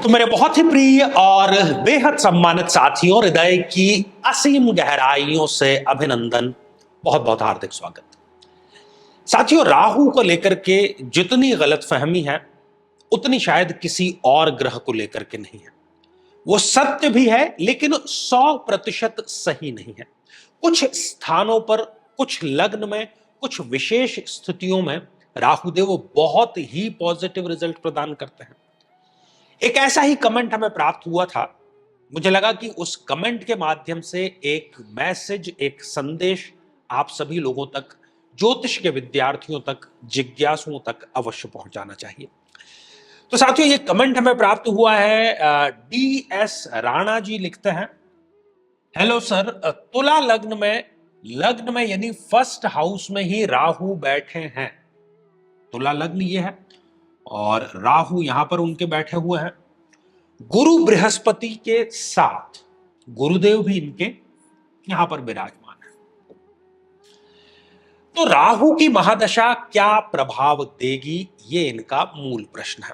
तो मेरे बहुत ही प्रिय और बेहद सम्मानित साथियों, हृदय की असीम गहराइयों से अभिनंदन, बहुत बहुत हार्दिक स्वागत। साथियों, राहु को लेकर के जितनी गलतफहमी है उतनी शायद किसी और ग्रह को लेकर के नहीं है। वो सत्य भी है लेकिन 100% सही नहीं है। कुछ स्थानों पर, कुछ लग्न में, कुछ विशेष स्थितियों में राहुदेव बहुत ही पॉजिटिव रिजल्ट प्रदान करते हैं। एक ऐसा ही कमेंट हमें प्राप्त हुआ था। मुझे लगा कि उस कमेंट के माध्यम से एक मैसेज, एक संदेश आप सभी लोगों तक, ज्योतिष के विद्यार्थियों तक, जिज्ञासुओं तक अवश्य पहुंचाना चाहिए। तो साथियों, ये कमेंट हमें प्राप्त हुआ है। DS राणा जी लिखते हैं, हेलो सर, तुला लग्न में यानी फर्स्ट हाउस में ही राहु बैठे हैं। तुला लग्न ये है और राहु यहां पर उनके बैठे हुए हैं। गुरु बृहस्पति के साथ गुरुदेव भी इनके यहां पर विराजमान है। तो राहु की महादशा क्या प्रभाव देगी, ये इनका मूल प्रश्न है।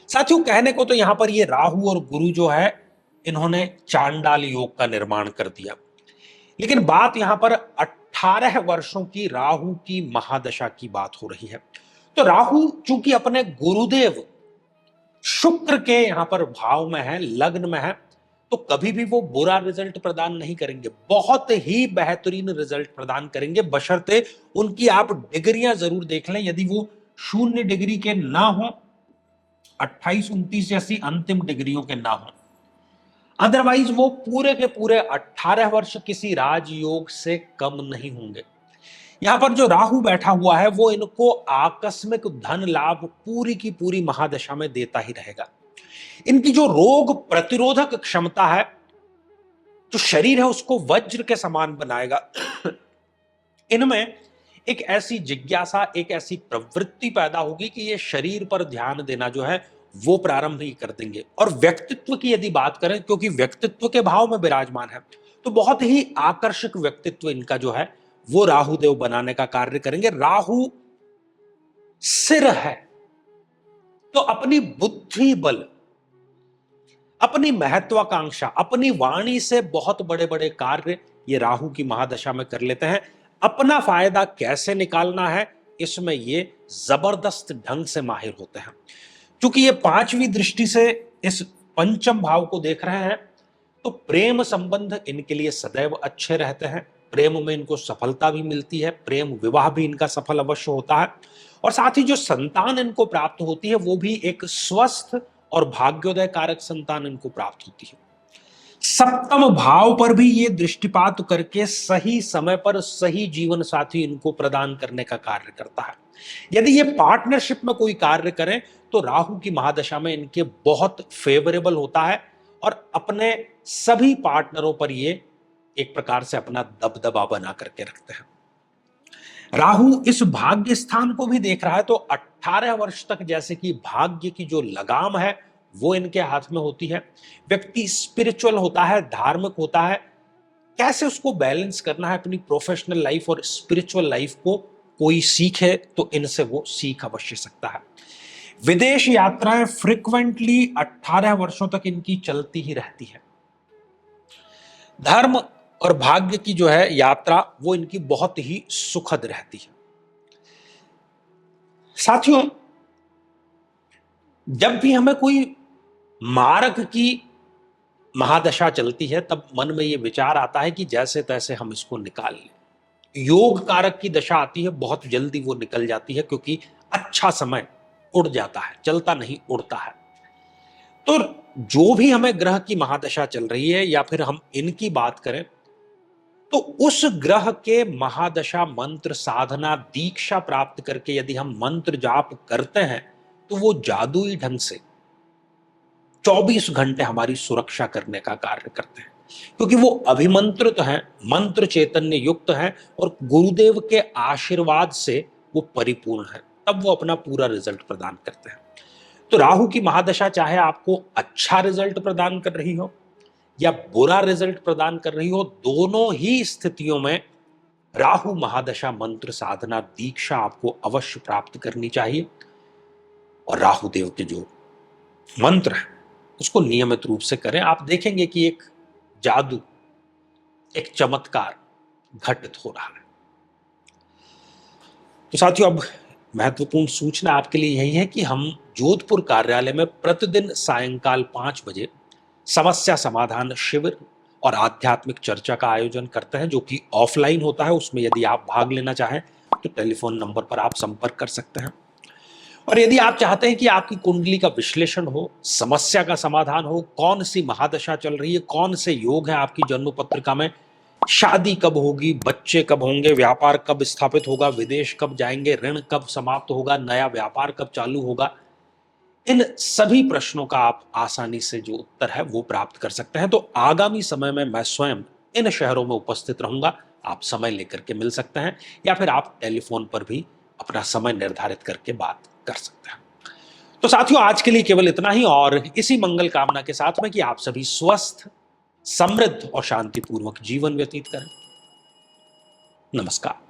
साथियों, कहने को तो यहां पर ये राहु और गुरु जो है, इन्होंने चांडाल योग का निर्माण कर दिया, लेकिन बात यहां पर 18 वर्षों की राहु की महादशा की बात हो रही है। तो राहु चूंकि अपने गुरुदेव शुक्र के यहां पर भाव में है, लग्न में है, तो कभी भी वो बुरा रिजल्ट प्रदान नहीं करेंगे, बहुत ही बेहतरीन रिजल्ट प्रदान करेंगे, बशर्ते उनकी आप डिग्रियां जरूर देख लें। यदि वो 0 डिग्री के ना हो, 28, 29 जैसी अंतिम डिग्रियों के ना हो, अदरवाइज वो पूरे के पूरे 18 वर्ष किसी राजयोग से कम नहीं होंगे। यहां पर जो राहु बैठा हुआ है वो इनको आकस्मिक धन लाभ पूरी की पूरी महादशा में देता ही रहेगा। इनकी जो रोग प्रतिरोधक क्षमता है, जो शरीर है उसको वज्र के समान बनाएगा। इनमें एक ऐसी जिज्ञासा, एक ऐसी प्रवृत्ति पैदा होगी कि ये शरीर पर ध्यान देना जो है वो प्रारंभ ही कर देंगे। और व्यक्तित्व की यदि बात करें, क्योंकि व्यक्तित्व के भाव में विराजमान है, तो बहुत ही आकर्षक व्यक्तित्व इनका जो है वो राहुदेव बनाने का कार्य करेंगे। राहु सिर है तो अपनी बुद्धि बल, अपनी महत्वाकांक्षा, अपनी वाणी से बहुत बड़े बड़े कार्य ये राहु की महादशा में कर लेते हैं। अपना फायदा कैसे निकालना है, इसमें ये जबरदस्त ढंग से माहिर होते हैं। क्योंकि ये 5वीं दृष्टि से इस पंचम भाव को देख रहे हैं, तो प्रेम संबंध इनके लिए सदैव अच्छे रहते हैं। प्रेम में इनको सफलता भी मिलती है, प्रेम विवाह भी इनका सफल अवश्य होता है, और साथ ही जो संतान इनको प्राप्त होती है वो भी एक स्वस्थ और भाग्योदय कारक संतान इनको प्राप्त होती है। सप्तम भाव पर भी ये दृष्टिपात करके सही समय पर सही जीवन साथी इनको प्रदान करने का कार्य करता है। यदि ये पार्टनरशिप में कोई कार्य करें तो राहु की महादशा में इनके बहुत फेवरेबल होता है, और अपने सभी पार्टनरों पर ये एक प्रकार से अपना दबदबा बना करके रखते हैं। राहु इस भाग्य स्थान को भी देख रहा है, तो 18 वर्ष तक जैसे कि भाग्य की जो लगाम है वो इनके हाथ में होती है। व्यक्ति स्पिरिचुअल होता है, धार्मिक होता है, कैसे उसको बैलेंस करना है अपनी प्रोफेशनल लाइफ और स्पिरिचुअल लाइफ को कोई सीखे तो इनसे वो सीख अवश्य सकता है। विदेश यात्राएं फ्रिक्वेंटली 18 वर्षों तक इनकी चलती ही रहती है। धर्म और भाग्य की जो है यात्रा वो इनकी बहुत ही सुखद रहती है। साथियों, जब भी हमें कोई मारक की महादशा चलती है तब मन में ये विचार आता है कि जैसे तैसे हम इसको निकाल लें। योग कारक की दशा आती है, बहुत जल्दी वो निकल जाती है, क्योंकि अच्छा समय उड़ जाता है, चलता नहीं उड़ता है। तो जो भी हमें ग्रह की महादशा चल रही है या फिर हम इनकी बात करें, तो उस ग्रह के महादशा मंत्र साधना दीक्षा प्राप्त करके यदि हम मंत्र जाप करते हैं तो वो जादुई ढंग से 24 घंटे हमारी सुरक्षा करने का कार्य करते हैं, क्योंकि वो अभिमंत्रित हैं, मंत्र चैतन्य युक्त हैं और गुरुदेव के आशीर्वाद से वो परिपूर्ण है, तब वो अपना पूरा रिजल्ट प्रदान करते हैं। तो राहु की महादशा चाहे आपको अच्छा रिजल्ट प्रदान कर रही हो या बुरा रिजल्ट प्रदान कर रही हो, दोनों ही स्थितियों में राहु महादशा मंत्र साधना दीक्षा आपको अवश्य प्राप्त करनी चाहिए। और राहुदेव के जो मंत्र है उसको नियमित रूप से करें। आप देखेंगे कि एक जादू, एक चमत्कार घटित हो रहा है। तो साथियों, अब महत्वपूर्ण सूचना आपके लिए यही है कि हम जोधपुर कार्यालय में प्रतिदिन सायंकाल 5 बजे समस्या समाधान शिविर और आध्यात्मिक चर्चा का आयोजन करते हैं, जो कि ऑफलाइन होता है। उसमें यदि आप भाग लेना चाहें तो टेलीफोन नंबर पर आप संपर्क कर सकते हैं। और यदि आप चाहते हैं कि आपकी कुंडली का विश्लेषण हो, समस्या का समाधान हो, कौन सी महादशा चल रही है, कौन से योग है आपकी जन्म पत्रिका में, शादी कब होगी, बच्चे कब होंगे, व्यापार कब स्थापित होगा, विदेश कब जाएंगे, ऋण कब समाप्त होगा, नया व्यापार कब चालू होगा, इन सभी प्रश्नों का आप आसानी से जो उत्तर है वो प्राप्त कर सकते हैं। तो आगामी समय में मैं स्वयं इन शहरों में उपस्थित रहूंगा। आप समय लेकर के मिल सकते हैं या फिर आप टेलीफोन पर भी अपना समय निर्धारित करके बात कर सकते हैं। तो साथियों, आज के लिए केवल इतना ही, और इसी मंगल कामना के साथ में कि आप सभी स्वस्थ, समृद्ध और शांतिपूर्वक जीवन व्यतीत करें। नमस्कार।